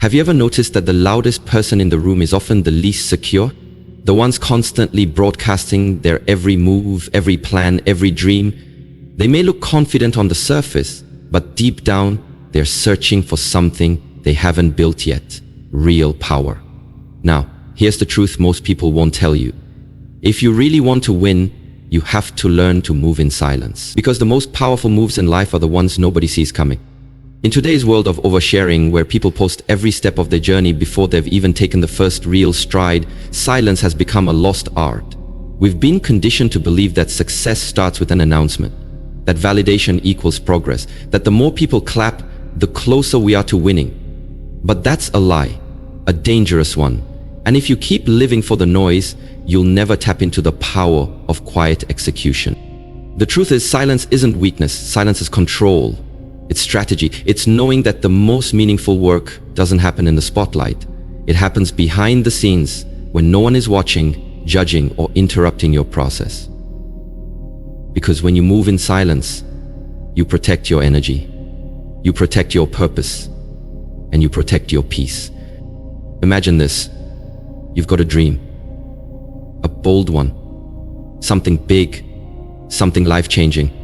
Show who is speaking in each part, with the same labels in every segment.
Speaker 1: Have you ever noticed that the loudest person in the room is often the least secure? The ones constantly broadcasting their every move, every plan, every dream. They may look confident on the surface, but deep down, they're searching for something they haven't built yet. Real power. Now, here's the truth most people won't tell you. If you really want to win, you have to learn to move in silence. Because the most powerful moves in life are the ones nobody sees coming. In today's world of oversharing, where people post every step of their journey before they've even taken the first real stride, silence has become a lost art. We've been conditioned to believe that success starts with an announcement, that validation equals progress, that the more people clap, the closer we are to winning. But that's a lie, a dangerous one. And if you keep living for the noise, you'll never tap into the power of quiet execution. The truth is, silence isn't weakness, silence is control. It's strategy. It's knowing that the most meaningful work doesn't happen in the spotlight. It happens behind the scenes when no one is watching, judging, or interrupting your process. Because when you move in silence, you protect your energy, you protect your purpose, and you protect your peace. Imagine this. You've got a dream, a bold one, something big, something life-changing.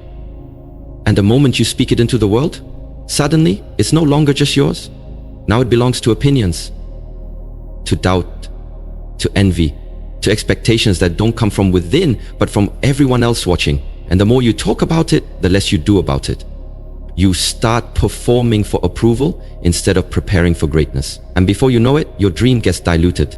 Speaker 1: And the moment you speak it into the world, suddenly it's no longer just yours. Now it belongs to opinions, to doubt, to envy, to expectations that don't come from within, but from everyone else watching. And the more you talk about it, the less you do about it. You start performing for approval instead of preparing for greatness. And before you know it, your dream gets diluted.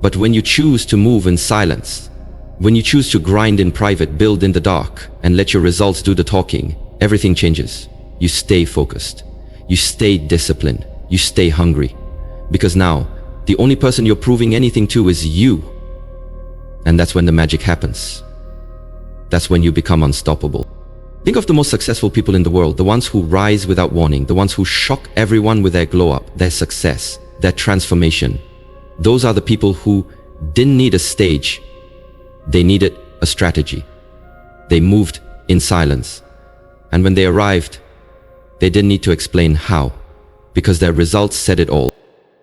Speaker 1: But when you choose to move in silence, when you choose to grind in private, build in the dark, and let your results do the talking, everything changes. You stay focused. You stay disciplined. You stay hungry. Because now, the only person you're proving anything to is you. And that's when the magic happens. That's when you become unstoppable. Think of the most successful people in the world, the ones who rise without warning, the ones who shock everyone with their glow up, their success, their transformation. Those are the people who didn't need a stage. They needed a strategy. They moved in silence. And when they arrived, they didn't need to explain how, because their results said it all.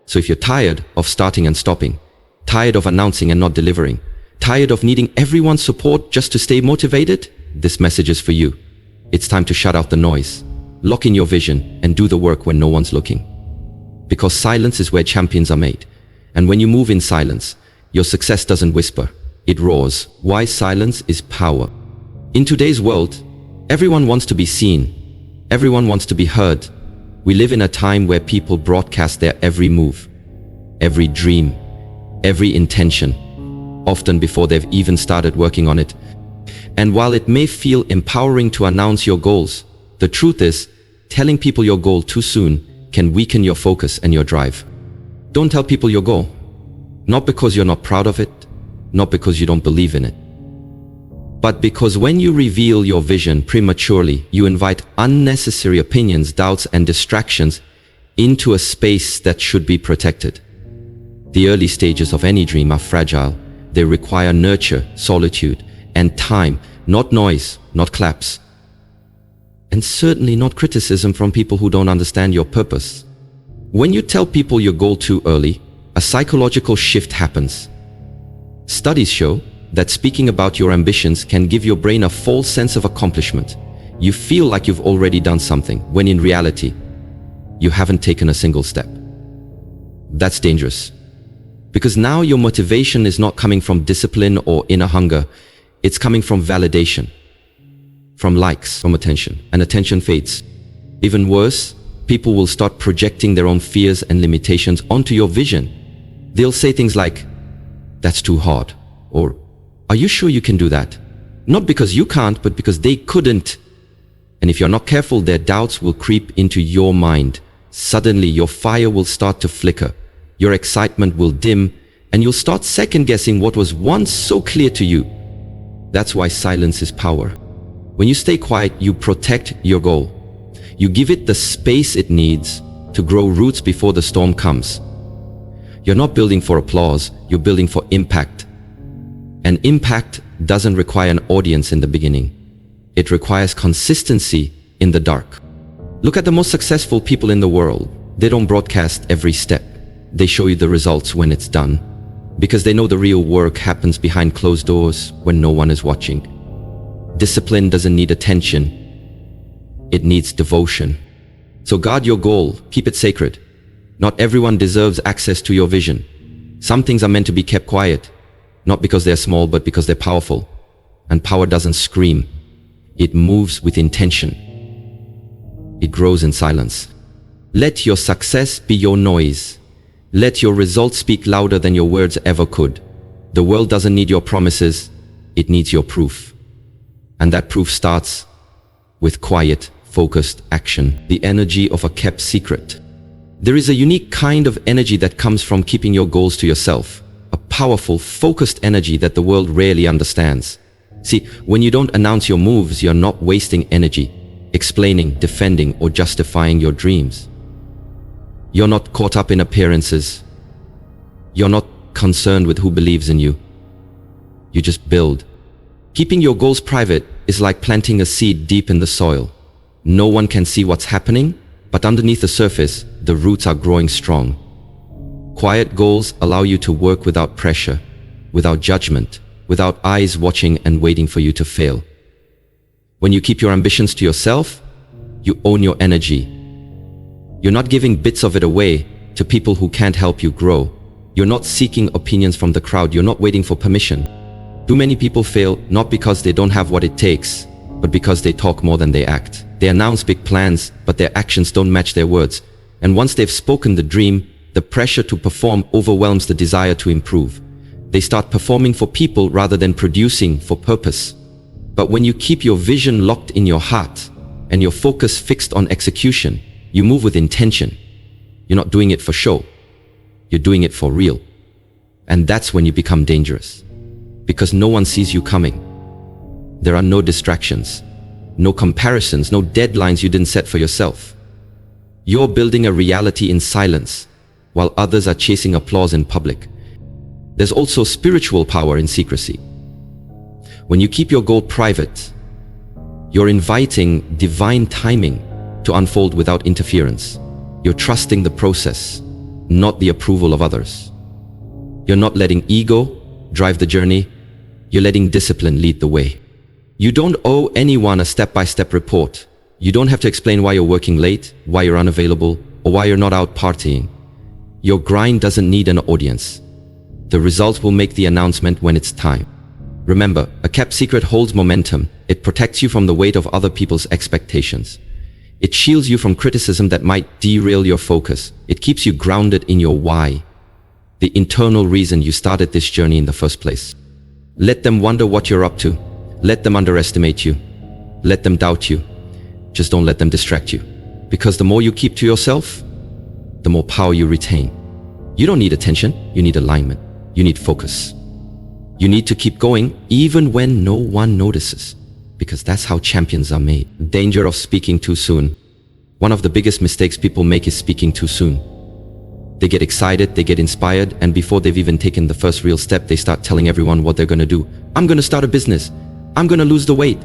Speaker 1: So if you're tired of starting and stopping, tired of announcing and not delivering, tired of needing everyone's support just to stay motivated, this message is for you. It's time to shut out the noise, lock in your vision, and do the work when no one's looking. Because silence is where champions are made. And when you move in silence, your success doesn't whisper, it roars. Why silence is power. In today's world, everyone wants to be seen. Everyone wants to be heard. We live in a time where people broadcast their every move, every dream, every intention, often before they've even started working on it. And while it may feel empowering to announce your goals, the truth is, telling people your goal too soon can weaken your focus and your drive. Don't tell people your goal, not because you're not proud of it, not because you don't believe in it, but because when you reveal your vision prematurely, you invite unnecessary opinions, doubts, and distractions into a space that should be protected. The early stages of any dream are fragile. They require nurture, solitude, and time, not noise, not claps, and certainly not criticism from people who don't understand your purpose. When you tell people your goal too early, a psychological shift happens. Studies show that speaking about your ambitions can give your brain a false sense of accomplishment. You feel like you've already done something, when in reality, you haven't taken a single step. That's dangerous. Because now your motivation is not coming from discipline or inner hunger. It's coming from validation, from likes, from attention. And attention fades. Even worse, people will start projecting their own fears and limitations onto your vision. They'll say things like, "That's too hard," or "Are you sure you can do that?" Not because you can't, but because they couldn't. And if you're not careful, their doubts will creep into your mind. Suddenly, your fire will start to flicker. Your excitement will dim, and you'll start second-guessing what was once so clear to you. That's why silence is power. When you stay quiet, you protect your goal. You give it the space it needs to grow roots before the storm comes. You're not building for applause, you're building for impact. And impact doesn't require an audience in the beginning. It requires consistency in the dark. Look at the most successful people in the world. They don't broadcast every step. They show you the results when it's done. Because they know the real work happens behind closed doors when no one is watching. Discipline doesn't need attention. It needs devotion. So guard your goal, keep it sacred. Not everyone deserves access to your vision. Some things are meant to be kept quiet, not because they're small, but because they're powerful. And power doesn't scream. It moves with intention. It grows in silence. Let your success be your noise. Let your results speak louder than your words ever could. The world doesn't need your promises, it needs your proof. And that proof starts with quiet, focused action, the energy of a kept secret. There is a unique kind of energy that comes from keeping your goals to yourself, a powerful, focused energy that the world rarely understands. See, when you don't announce your moves, you're not wasting energy, explaining, defending, or justifying your dreams. You're not caught up in appearances. You're not concerned with who believes in you. You just build. Keeping your goals private is like planting a seed deep in the soil. No one can see what's happening, but underneath the surface, the roots are growing strong. Quiet goals allow you to work without pressure, without judgment, without eyes watching and waiting for you to fail. When you keep your ambitions to yourself, you own your energy. You're not giving bits of it away to people who can't help you grow. You're not seeking opinions from the crowd. You're not waiting for permission. Too many people fail not because they don't have what it takes, but because they talk more than they act. They announce big plans, but their actions don't match their words. And once they've spoken the dream, the pressure to perform overwhelms the desire to improve. They start performing for people rather than producing for purpose. But when you keep your vision locked in your heart and your focus fixed on execution, you move with intention. You're not doing it for show. You're doing it for real. And that's when you become dangerous. Because no one sees you coming. There are no distractions, no comparisons, no deadlines you didn't set for yourself. You're building a reality in silence, while others are chasing applause in public. There's also spiritual power in secrecy. When you keep your goal private, you're inviting divine timing to unfold without interference. You're trusting the process, not the approval of others. You're not letting ego drive the journey. You're letting discipline lead the way. You don't owe anyone a step-by-step report. You don't have to explain why you're working late, why you're unavailable, or why you're not out partying. Your grind doesn't need an audience. The result will make the announcement when it's time. Remember, a kept secret holds momentum. It protects you from the weight of other people's expectations. It shields you from criticism that might derail your focus. It keeps you grounded in your why, the internal reason you started this journey in the first place. Let them wonder what you're up to. Let them underestimate you. Let them doubt you. Just don't let them distract you. Because the more you keep to yourself, the more power you retain. You don't need attention, you need alignment. You need focus. You need to keep going even when no one notices. Because that's how champions are made. Danger of speaking too soon. One of the biggest mistakes people make is speaking too soon. They get excited, they get inspired, and before they've even taken the first real step, they start telling everyone what they're gonna do. I'm gonna start a business. I'm gonna lose the weight.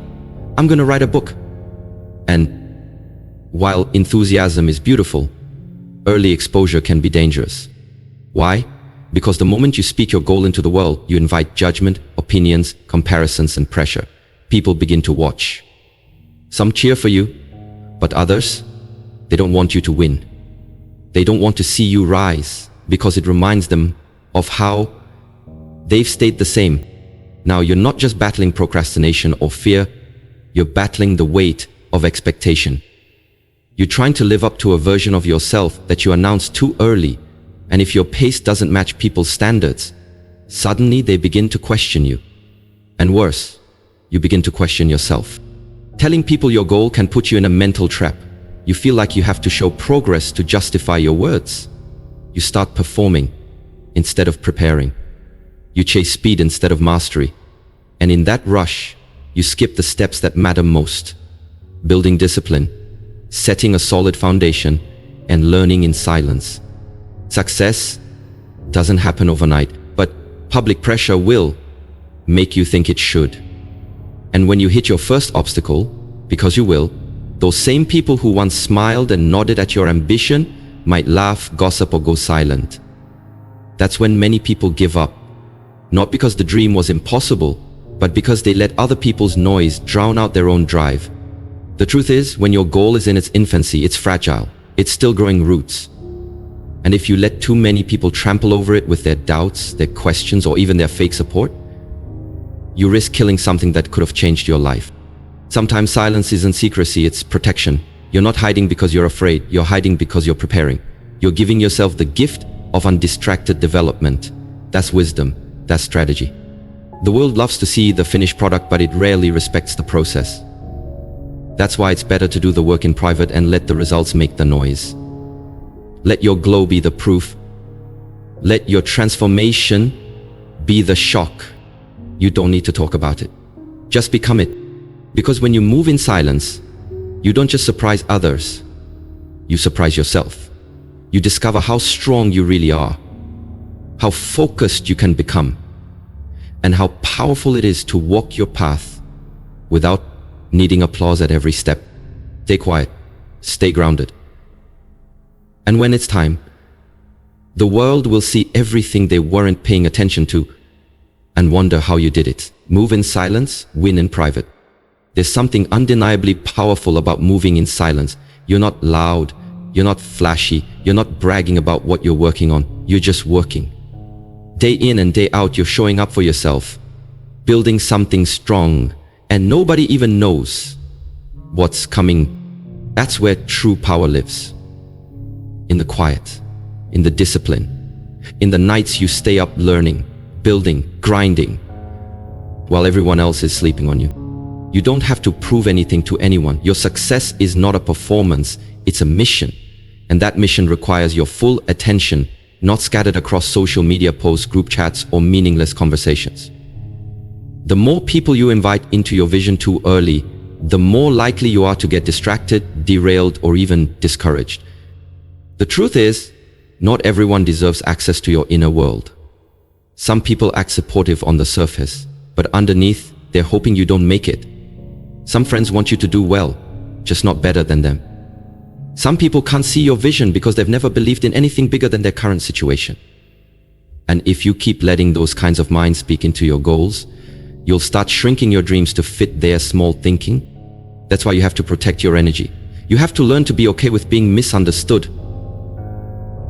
Speaker 1: I'm gonna write a book. And while enthusiasm is beautiful, early exposure can be dangerous. Why? Because the moment you speak your goal into the world, you invite judgment, opinions, comparisons, and pressure. People begin to watch. Some cheer for you, but others, they don't want you to win. They don't want to see you rise because it reminds them of how they've stayed the same. Now, you're not just battling procrastination or fear, you're battling the weight of expectation. You're trying to live up to a version of yourself that you announced too early, and if your pace doesn't match people's standards, suddenly they begin to question you. And worse, you begin to question yourself. Telling people your goal can put you in a mental trap. You feel like you have to show progress to justify your words. You start performing instead of preparing. You chase speed instead of mastery. And in that rush, you skip the steps that matter most. Building discipline, setting a solid foundation, and learning in silence. Success doesn't happen overnight, but public pressure will make you think it should. And when you hit your first obstacle, because you will, those same people who once smiled and nodded at your ambition might laugh, gossip, or go silent. That's when many people give up, not because the dream was impossible, but because they let other people's noise drown out their own drive. The truth is, when your goal is in its infancy, it's fragile. It's still growing roots. And if you let too many people trample over it with their doubts, their questions, or even their fake support, you risk killing something that could have changed your life. Sometimes silence isn't secrecy, it's protection. You're not hiding because you're afraid, you're hiding because you're preparing. You're giving yourself the gift of undistracted development. That's wisdom, that's strategy. The world loves to see the finished product, but it rarely respects the process. That's why it's better to do the work in private and let the results make the noise. Let your glow be the proof. Let your transformation be the shock. You don't need to talk about it. Just become it. Because when you move in silence, you don't just surprise others, you surprise yourself. You discover how strong you really are, how focused you can become, and how powerful it is to walk your path without needing applause at every step. Stay quiet, stay grounded. And when it's time, the world will see everything they weren't paying attention to and wonder how you did it. Move in silence, win in private. There's something undeniably powerful about moving in silence. You're not loud, you're not flashy, you're not bragging about what you're working on. You're just working. Day in and day out, you're showing up for yourself, building something strong, and nobody even knows what's coming. That's where true power lives. In the quiet, in the discipline, in the nights you stay up learning, building, grinding, while everyone else is sleeping on you. You don't have to prove anything to anyone. Your success is not a performance, it's a mission. And that mission requires your full attention, not scattered across social media posts, group chats, or meaningless conversations. The more people you invite into your vision too early, the more likely you are to get distracted, derailed, or even discouraged. The truth is, not everyone deserves access to your inner world. Some people act supportive on the surface, but underneath, they're hoping you don't make it. Some friends want you to do well, just not better than them. Some people can't see your vision because they've never believed in anything bigger than their current situation. And if you keep letting those kinds of minds speak into your goals, you'll start shrinking your dreams to fit their small thinking. That's why you have to protect your energy. You have to learn to be okay with being misunderstood.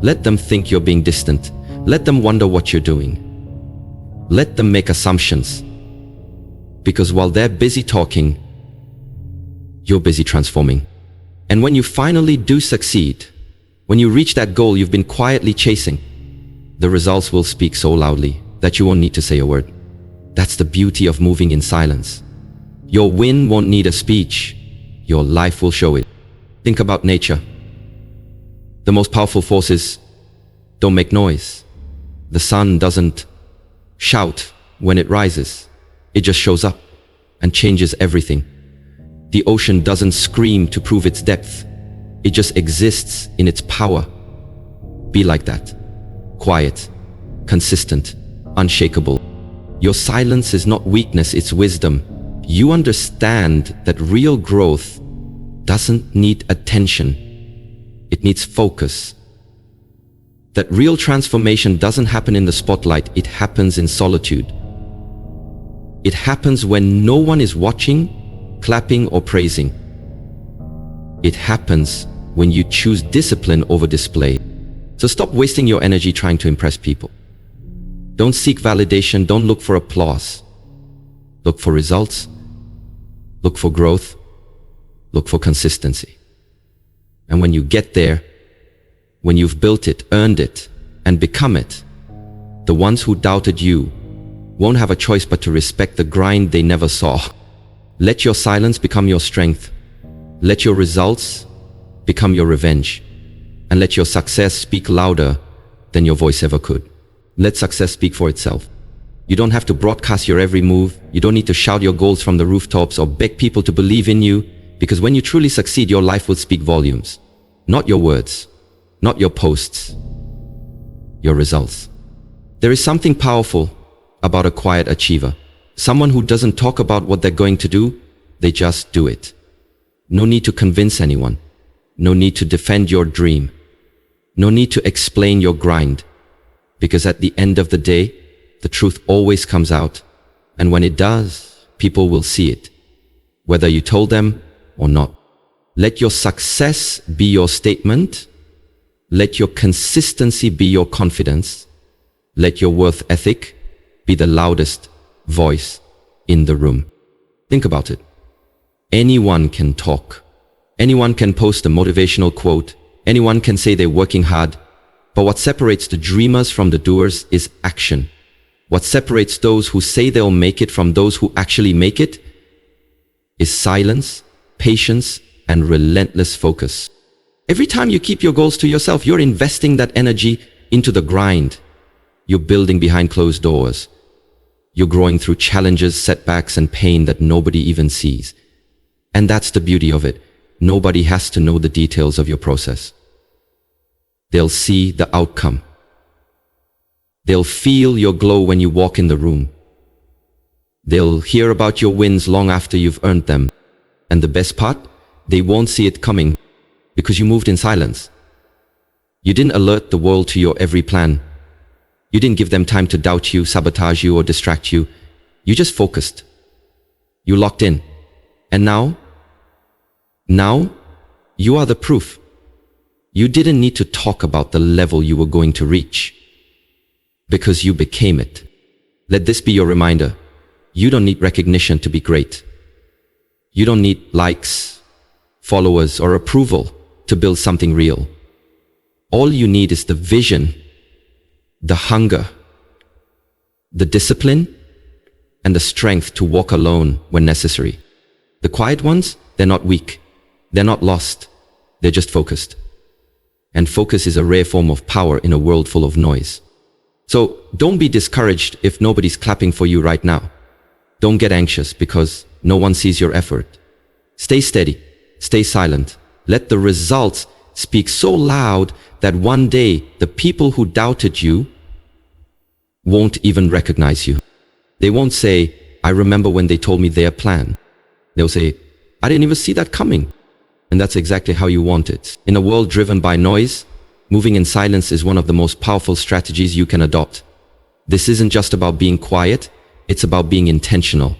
Speaker 1: Let them think you're being distant. Let them wonder what you're doing. Let them make assumptions. Because while they're busy talking, you're busy transforming. And when you finally do succeed, when you reach that goal you've been quietly chasing, the results will speak so loudly that you won't need to say a word. That's the beauty of moving in silence. Your win won't need a speech. Your life will show it. Think about nature. The most powerful forces don't make noise. The sun doesn't shout when it rises. It just shows up and changes everything. The ocean doesn't scream to prove its depth. It just exists in its power. Be like that. Quiet, consistent, unshakable. Your silence is not weakness, it's wisdom. You understand that real growth doesn't need attention. It needs focus. That real transformation doesn't happen in the spotlight, it happens in solitude. It happens when no one is watching, clapping, or praising. It happens when you choose discipline over display. So stop wasting your energy trying to impress people. Don't seek validation, don't look for applause. Look for results. Look for growth. Look for consistency. And when you get there, when you've built it, earned it, and become it, the ones who doubted you won't have a choice but to respect the grind they never saw. Let your silence become your strength. Let your results become your revenge. And let your success speak louder than your voice ever could. Let success speak for itself. You don't have to broadcast your every move. You don't need to shout your goals from the rooftops or beg people to believe in you, because when you truly succeed, your life will speak volumes. Not your words, not your posts, your results. There is something powerful about a quiet achiever. Someone who doesn't talk about what they're going to do, they just do it. No need to convince anyone. No need to defend your dream. No need to explain your grind, because at the end of the day, the truth always comes out. And when it does, people will see it, whether you told them or not. Let your success be your statement. Let your consistency be your confidence. Let your worth ethic be the loudest voice in the room. Think about it. Anyone can talk. Anyone can post a motivational quote. Anyone can say they're working hard. But what separates the dreamers from the doers is action. What separates those who say they'll make it from those who actually make it is silence, patience, and relentless focus. Every time you keep your goals to yourself, you're investing that energy into the grind. You're building behind closed doors. You're growing through challenges, setbacks, and pain that nobody even sees. And that's the beauty of it. Nobody has to know the details of your process. They'll see the outcome. They'll feel your glow when you walk in the room. They'll hear about your wins long after you've earned them. And the best part, they won't see it coming because you moved in silence. You didn't alert the world to your every plan. You didn't give them time to doubt you, sabotage you, or distract you. You just focused. You locked in. And now you are the proof. You didn't need to talk about the level you were going to reach, because you became it. Let this be your reminder. You don't need recognition to be great. You don't need likes, followers, or approval to build something real. All you need is the vision, the hunger, the discipline, and the strength to walk alone when necessary. The quiet ones, they're not weak. They're not lost. They're just focused. And focus is a rare form of power in a world full of noise. So don't be discouraged if nobody's clapping for you right now. Don't get anxious because no one sees your effort. Stay steady. Stay silent. Let the results speak so loud that one day the people who doubted you won't even recognize you. They won't say, "I remember when they told me their plan." They'll say, "I didn't even see that coming." And that's exactly how you want it. In a world driven by noise, moving in silence is one of the most powerful strategies you can adopt. This isn't just about being quiet, it's about being intentional.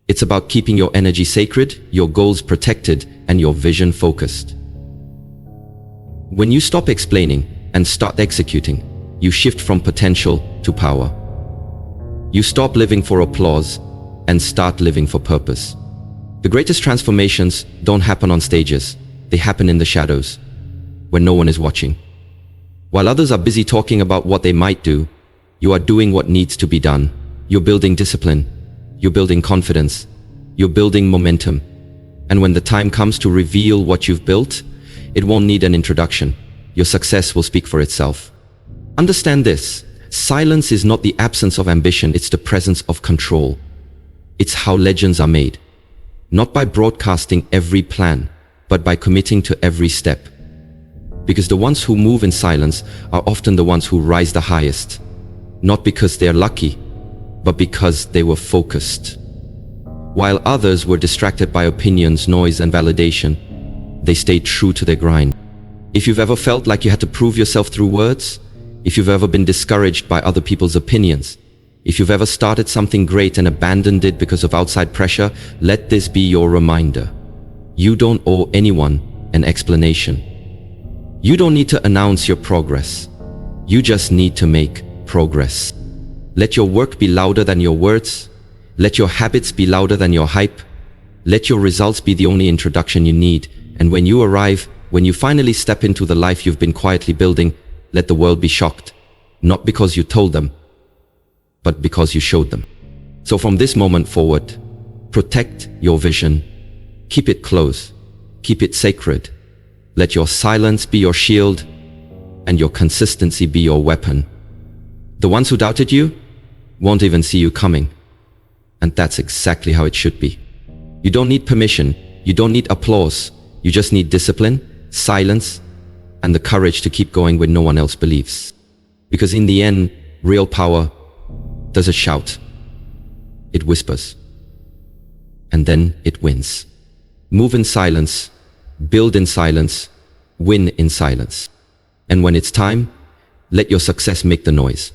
Speaker 1: It's about keeping your energy sacred, your goals protected, and your vision focused. When you stop explaining and start executing, you shift from potential to power. You stop living for applause and start living for purpose. The greatest transformations don't happen on stages. They happen in the shadows, when no one is watching. While others are busy talking about what they might do, you are doing what needs to be done. You're building discipline. You're building confidence. You're building momentum. And when the time comes to reveal what you've built, it won't need an introduction. Your success will speak for itself. Understand this. Silence is not the absence of ambition, it's the presence of control. It's how legends are made. Not by broadcasting every plan, but by committing to every step. Because the ones who move in silence are often the ones who rise the highest. Not because they're lucky, but because they were focused. While others were distracted by opinions, noise, and validation, they stayed true to their grind. If you've ever felt like you had to prove yourself through words, if you've ever been discouraged by other people's opinions, if you've ever started something great and abandoned it because of outside pressure, let this be your reminder. You don't owe anyone an explanation. You don't need to announce your progress. You just need to make progress. Let your work be louder than your words. Let your habits be louder than your hype. Let your results be the only introduction you need. And when you arrive, when you finally step into the life you've been quietly building, let the world be shocked. Not because you told them, but because you showed them. So from this moment forward, protect your vision. Keep it close. Keep it sacred. Let your silence be your shield and your consistency be your weapon. The ones who doubted you won't even see you coming. And that's exactly how it should be. You don't need permission. You don't need applause. You just need discipline, silence, and the courage to keep going when no one else believes. Because in the end, real power doesn't shout. It whispers. And then it wins. Move in silence, build in silence, win in silence. And when it's time, let your success make the noise.